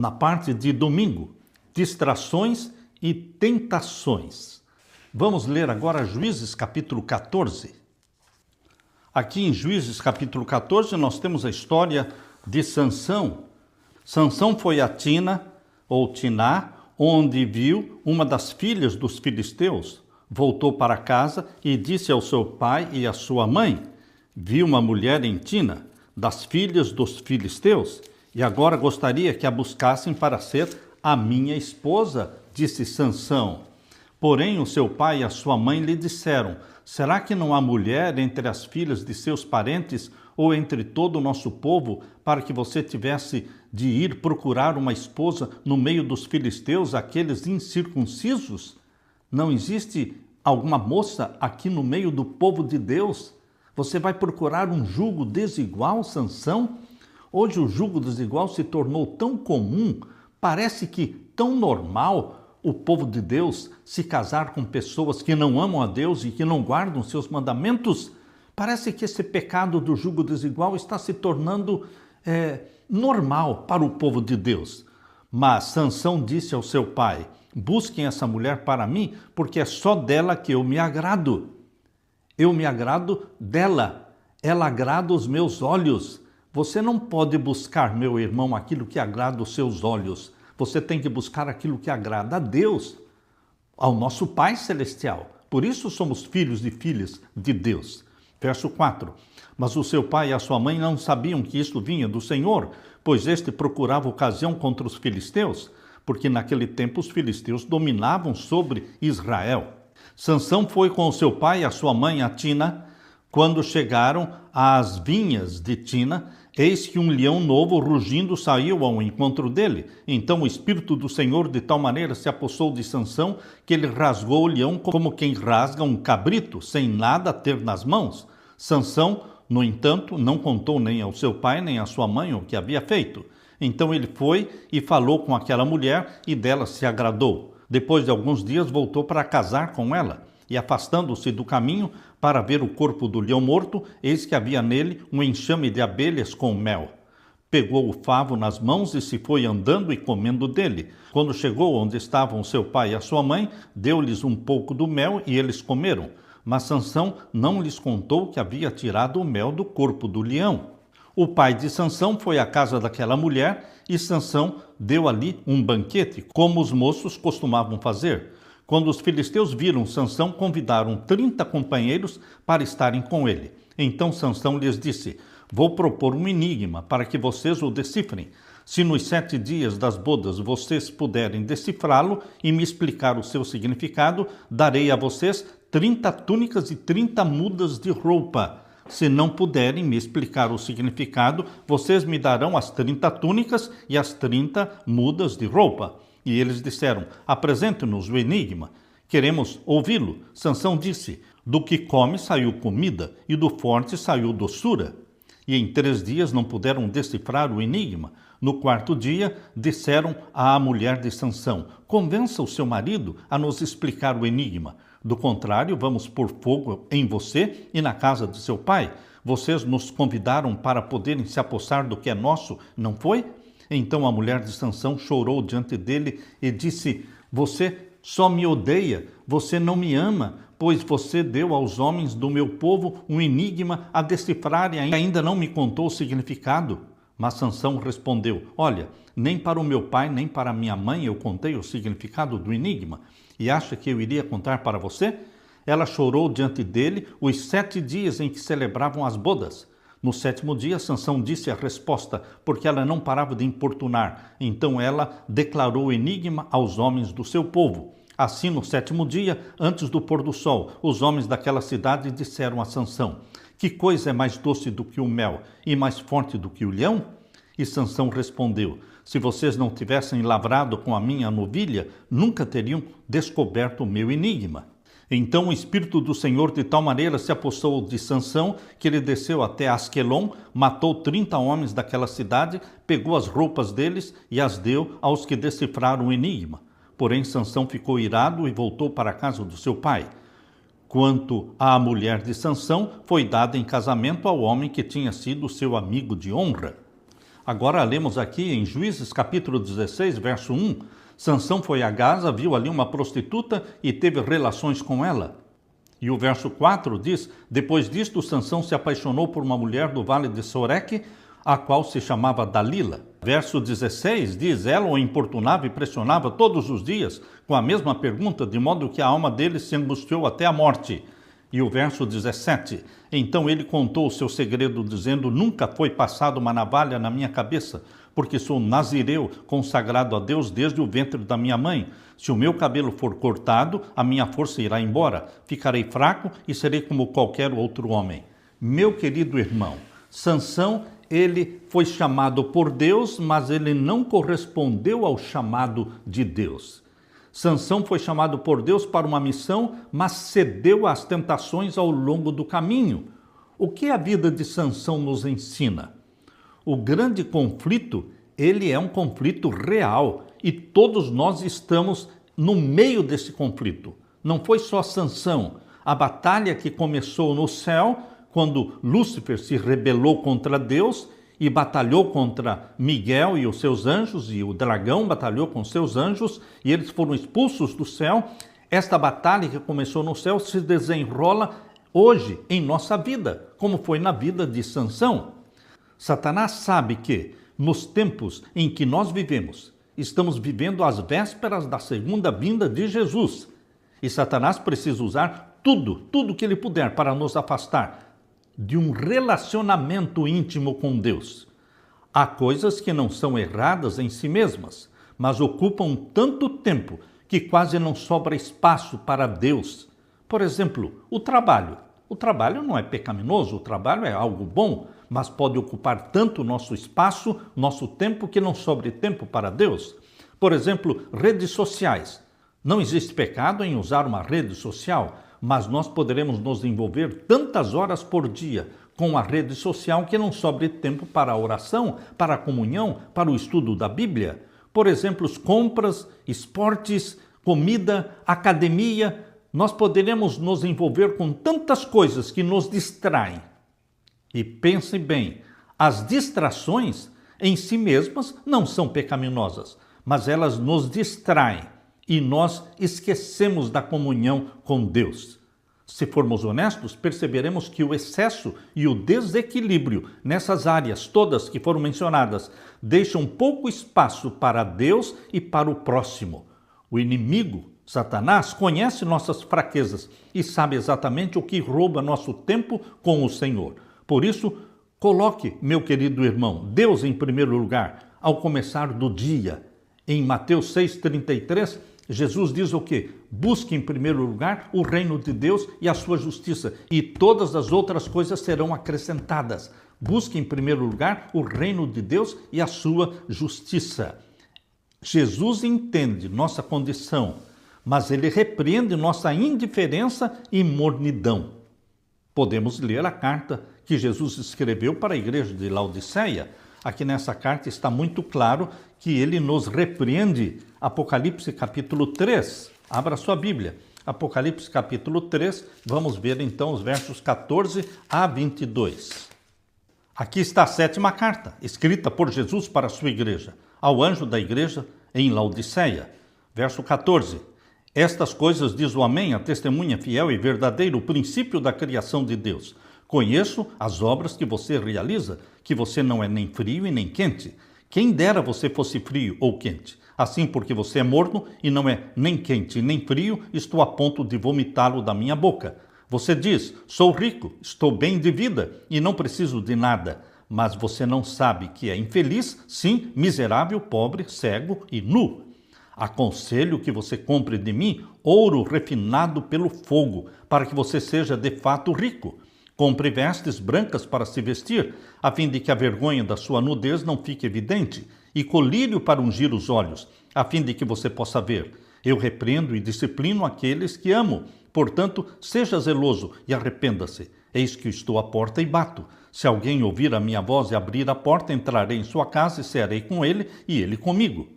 Na parte de domingo, distrações e tentações. Vamos ler agora Juízes capítulo 14. Aqui em Juízes capítulo 14 nós temos a história de Sansão. Sansão foi a Tina, ou Tiná, onde viu uma das filhas dos filisteus. Voltou para casa e disse ao seu pai e à sua mãe: vi uma mulher em Tina, das filhas dos filisteus, e agora gostaria que a buscassem para ser a minha esposa, disse Sansão. Porém, o seu pai e a sua mãe lhe disseram: será que não há mulher entre as filhas de seus parentes ou entre todo o nosso povo para que você tivesse de ir procurar uma esposa no meio dos filisteus, aqueles incircuncisos? Não existe alguma moça aqui no meio do povo de Deus? Você vai procurar um jugo desigual, Sansão? Hoje o jugo desigual se tornou tão comum, parece que tão normal o povo de Deus se casar com pessoas que não amam a Deus e que não guardam seus mandamentos. Parece que esse pecado do jugo desigual está se tornando normal para o povo de Deus. Mas Sansão disse ao seu pai: busquem essa mulher para mim, porque é só dela que eu me agrado. Eu me agrado dela, ela agrada os meus olhos. Você não pode buscar, meu irmão, aquilo que agrada os seus olhos. Você tem que buscar aquilo que agrada a Deus, ao nosso Pai Celestial. Por isso somos filhos e filhas de Deus. Verso 4. Mas o seu pai e a sua mãe não sabiam que isto vinha do Senhor, pois este procurava ocasião contra os filisteus, porque naquele tempo os filisteus dominavam sobre Israel. Sansão foi com o seu pai e a sua mãe a Tina. Quando chegaram às vinhas de Tina, eis que um leão novo rugindo saiu ao encontro dele. Então o Espírito do Senhor de tal maneira se apossou de Sansão que ele rasgou o leão como quem rasga um cabrito, sem nada ter nas mãos. Sansão, no entanto, não contou nem ao seu pai nem à sua mãe o que havia feito. Então ele foi e falou com aquela mulher e dela se agradou. Depois de alguns dias voltou para casar com ela. E afastando-se do caminho para ver o corpo do leão morto, eis que havia nele um enxame de abelhas com mel. Pegou o favo nas mãos e se foi andando e comendo dele. Quando chegou onde estavam seu pai e a sua mãe, deu-lhes um pouco do mel e eles comeram. Mas Sansão não lhes contou que havia tirado o mel do corpo do leão. O pai de Sansão foi à casa daquela mulher e Sansão deu ali um banquete, como os moços costumavam fazer. Quando os filisteus viram Sansão, convidaram 30 companheiros para estarem com ele. Então Sansão lhes disse: vou propor um enigma para que vocês o decifrem. Se nos 7 dias das bodas vocês puderem decifrá-lo e me explicar o seu significado, darei a vocês 30 túnicas e 30 mudas de roupa. Se não puderem me explicar o significado, vocês me darão as 30 túnicas e as 30 mudas de roupa. E eles disseram: apresente-nos o enigma, queremos ouvi-lo. Sansão disse: do que come saiu comida, e do forte saiu doçura. E em 3 dias não puderam decifrar o enigma. No 4º dia, disseram à mulher de Sansão: convença o seu marido a nos explicar o enigma. Do contrário, vamos pôr fogo em você e na casa de seu pai. Vocês nos convidaram para poderem se apossar do que é nosso, não foi? Então a mulher de Sansão chorou diante dele e disse: você só me odeia, você não me ama, pois você deu aos homens do meu povo um enigma a decifrar e ainda não me contou o significado. Mas Sansão respondeu: olha, nem para o meu pai nem para minha mãe eu contei o significado do enigma. E acha que eu iria contar para você? Ela chorou diante dele os 7 dias em que celebravam as bodas. No 7º dia, Sansão disse a resposta, porque ela não parava de importunar. Então ela declarou o enigma aos homens do seu povo. Assim, no 7º dia, antes do pôr do sol, os homens daquela cidade disseram a Sansão: que coisa é mais doce do que o mel e mais forte do que o leão? E Sansão respondeu: se vocês não tivessem lavrado com a minha novilha, nunca teriam descoberto o meu enigma. Então o Espírito do Senhor de tal maneira se apossou de Sansão que ele desceu até Asquelon, matou 30 homens daquela cidade, pegou as roupas deles e as deu aos que decifraram o enigma. Porém Sansão ficou irado e voltou para a casa do seu pai. Quanto à mulher de Sansão, foi dada em casamento ao homem que tinha sido seu amigo de honra. Agora lemos aqui em Juízes capítulo 16, verso 1, Sansão foi a Gaza, viu ali uma prostituta e teve relações com ela. E o verso 4 diz, depois disto Sansão se apaixonou por uma mulher do vale de Soreque, a qual se chamava Dalila. Verso 16 diz, ela o importunava e pressionava todos os dias com a mesma pergunta, de modo que a alma dele se angustiou até a morte. E o verso 17, então ele contou o seu segredo, dizendo, nunca foi passada uma navalha na minha cabeça, porque sou nazireu, consagrado a Deus desde o ventre da minha mãe. Se o meu cabelo for cortado, a minha força irá embora, ficarei fraco e serei como qualquer outro homem. Meu querido irmão, Sansão, ele foi chamado por Deus, mas ele não correspondeu ao chamado de Deus. Sansão foi chamado por Deus para uma missão, mas cedeu às tentações ao longo do caminho. O que a vida de Sansão nos ensina? O grande conflito, ele é um conflito real e todos nós estamos no meio desse conflito. Não foi só Sansão. A batalha que começou no céu, quando Lúcifer se rebelou contra Deus e batalhou contra Miguel e os seus anjos, e o dragão batalhou com seus anjos, e eles foram expulsos do céu. Esta batalha que começou no céu se desenrola hoje em nossa vida, como foi na vida de Sansão. Satanás sabe que, nos tempos em que nós vivemos, estamos vivendo às vésperas da segunda vinda de Jesus. E Satanás precisa usar tudo que ele puder para nos afastar de um relacionamento íntimo com Deus. Há coisas que não são erradas em si mesmas, mas ocupam tanto tempo que quase não sobra espaço para Deus. Por exemplo, o trabalho. O trabalho não é pecaminoso, o trabalho é algo bom, mas pode ocupar tanto nosso espaço, nosso tempo, que não sobre tempo para Deus. Por exemplo, redes sociais. Não existe pecado em usar uma rede social, mas nós poderemos nos envolver tantas horas por dia com a rede social que não sobre tempo para a oração, para a comunhão, para o estudo da Bíblia. Por exemplo, compras, esportes, comida, academia. Nós poderemos nos envolver com tantas coisas que nos distraem. E pense bem, as distrações em si mesmas não são pecaminosas, mas elas nos distraem. E nós esquecemos da comunhão com Deus. Se formos honestos, perceberemos que o excesso e o desequilíbrio nessas áreas todas que foram mencionadas deixam pouco espaço para Deus e para o próximo. O inimigo, Satanás, conhece nossas fraquezas e sabe exatamente o que rouba nosso tempo com o Senhor. Por isso, coloque, meu querido irmão, Deus em primeiro lugar ao começar do dia. Em Mateus 6,33, Jesus diz o quê? Busque em primeiro lugar o reino de Deus e a sua justiça, e todas as outras coisas serão acrescentadas. Busque em primeiro lugar o reino de Deus e a sua justiça. Jesus entende nossa condição, mas ele repreende nossa indiferença e mornidão. Podemos ler a carta que Jesus escreveu para a igreja de Laodiceia. Aqui nessa carta está muito claro que ele nos repreende. Apocalipse capítulo 3, abra sua Bíblia. Apocalipse capítulo 3, vamos ver então os versos 14 a 22. Aqui está a sétima carta, escrita por Jesus para a sua igreja, ao anjo da igreja em Laodiceia. Verso 14. Estas coisas diz o Amém, a testemunha fiel e verdadeira, o princípio da criação de Deus. Conheço as obras que você realiza, que você não é nem frio e nem quente. Quem dera você fosse frio ou quente. Assim, porque você é morno e não é nem quente nem frio, estou a ponto de vomitá-lo da minha boca. Você diz, sou rico, estou bem de vida e não preciso de nada. Mas você não sabe que é infeliz, sim, miserável, pobre, cego e nu. Aconselho que você compre de mim ouro refinado pelo fogo, para que você seja de fato rico. Compre vestes brancas para se vestir, a fim de que a vergonha da sua nudez não fique evidente, e colírio para ungir os olhos, a fim de que você possa ver. Eu repreendo e disciplino aqueles que amo. Portanto, seja zeloso e arrependa-se. Eis que estou à porta e bato. Se alguém ouvir a minha voz e abrir a porta, entrarei em sua casa e cearei com ele e ele comigo.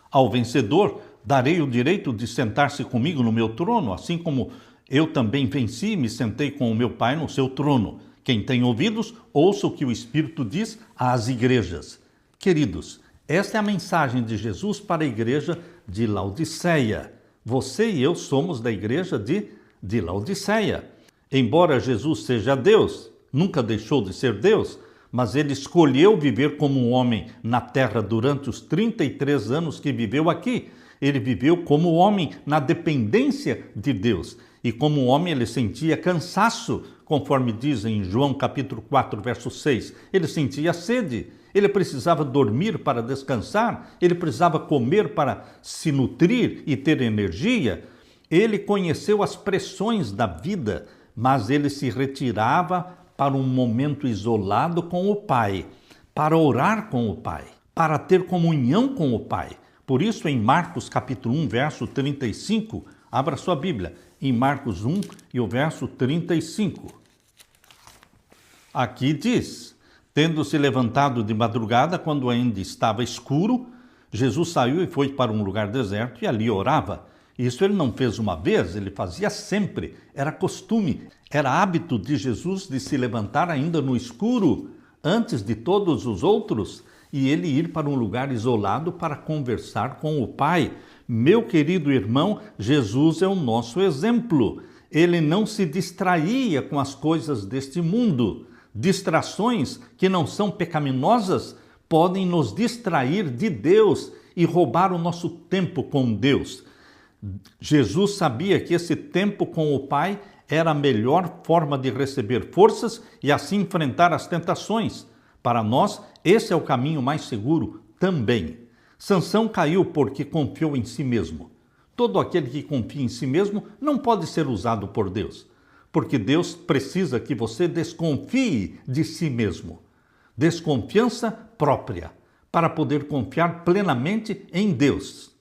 Ao vencedor, darei o direito de sentar-se comigo no meu trono, assim como eu também venci e me sentei com o meu Pai no seu trono. Quem tem ouvidos, ouça o que o Espírito diz às igrejas. Queridos, esta é a mensagem de Jesus para a igreja de Laodiceia. Você e eu somos da igreja de Laodiceia. Embora Jesus seja Deus, nunca deixou de ser Deus, mas ele escolheu viver como um homem na terra durante os 33 anos que viveu aqui. Ele viveu como homem na dependência de Deus. E como homem ele sentia cansaço, conforme diz em João capítulo 4, verso 6. Ele sentia sede, ele precisava dormir para descansar, ele precisava comer para se nutrir e ter energia. Ele conheceu as pressões da vida, mas ele se retirava para um momento isolado com o Pai, para orar com o Pai, para ter comunhão com o Pai. Por isso, em Marcos capítulo 1, verso 35, abra sua Bíblia, em Marcos 1 e o verso 35. Aqui diz: tendo-se levantado de madrugada, quando ainda estava escuro, Jesus saiu e foi para um lugar deserto e ali orava. Isso ele não fez uma vez, ele fazia sempre, era costume, era hábito de Jesus de se levantar ainda no escuro, antes de todos os outros, e ele ir para um lugar isolado para conversar com o Pai. Meu querido irmão, Jesus é o nosso exemplo. Ele não se distraía com as coisas deste mundo. Distrações que não são pecaminosas podem nos distrair de Deus e roubar o nosso tempo com Deus. Jesus sabia que esse tempo com o Pai era a melhor forma de receber forças e assim enfrentar as tentações. Para nós, esse é o caminho mais seguro também. Sansão caiu porque confiou em si mesmo. Todo aquele que confia em si mesmo não pode ser usado por Deus, porque Deus precisa que você desconfie de si mesmo. Desconfiança própria, para poder confiar plenamente em Deus.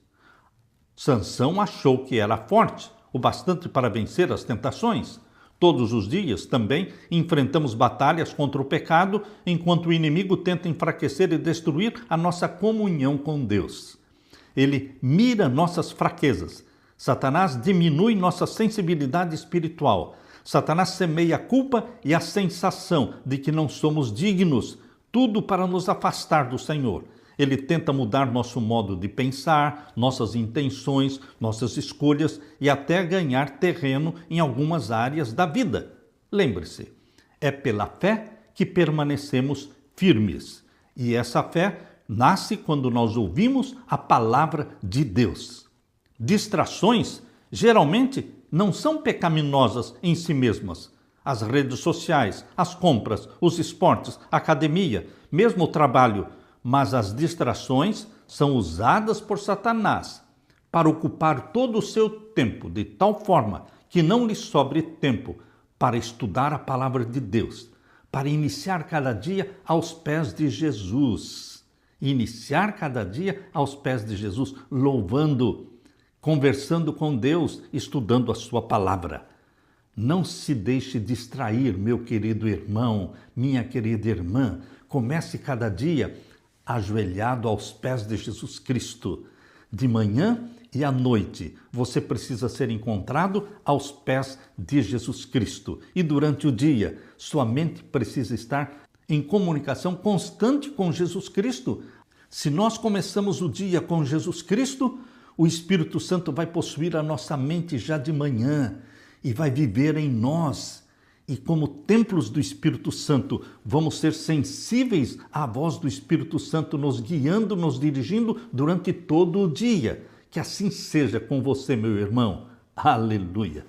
Sansão achou que era forte, o bastante para vencer as tentações. Todos os dias também enfrentamos batalhas contra o pecado, enquanto o inimigo tenta enfraquecer e destruir a nossa comunhão com Deus. Ele mira nossas fraquezas. Satanás diminui nossa sensibilidade espiritual. Satanás semeia a culpa e a sensação de que não somos dignos, tudo para nos afastar do Senhor. Ele tenta mudar nosso modo de pensar, nossas intenções, nossas escolhas e até ganhar terreno em algumas áreas da vida. Lembre-se, é pela fé que permanecemos firmes. E essa fé nasce quando nós ouvimos a palavra de Deus. Distrações, geralmente, não são pecaminosas em si mesmas. As redes sociais, as compras, os esportes, a academia, mesmo o trabalho, mas as distrações são usadas por Satanás para ocupar todo o seu tempo de tal forma que não lhe sobre tempo para estudar a palavra de Deus, para iniciar cada dia aos pés de Jesus. Iniciar cada dia aos pés de Jesus, louvando, conversando com Deus, estudando a sua palavra. Não se deixe distrair, meu querido irmão, minha querida irmã. Comece cada dia ajoelhado aos pés de Jesus Cristo. De manhã e à noite, você precisa ser encontrado aos pés de Jesus Cristo. E durante o dia, sua mente precisa estar em comunicação constante com Jesus Cristo. Se nós começamos o dia com Jesus Cristo, o Espírito Santo vai possuir a nossa mente já de manhã e vai viver em nós. E como templos do Espírito Santo, vamos ser sensíveis à voz do Espírito Santo nos guiando, nos dirigindo durante todo o dia. Que assim seja com você, meu irmão. Aleluia!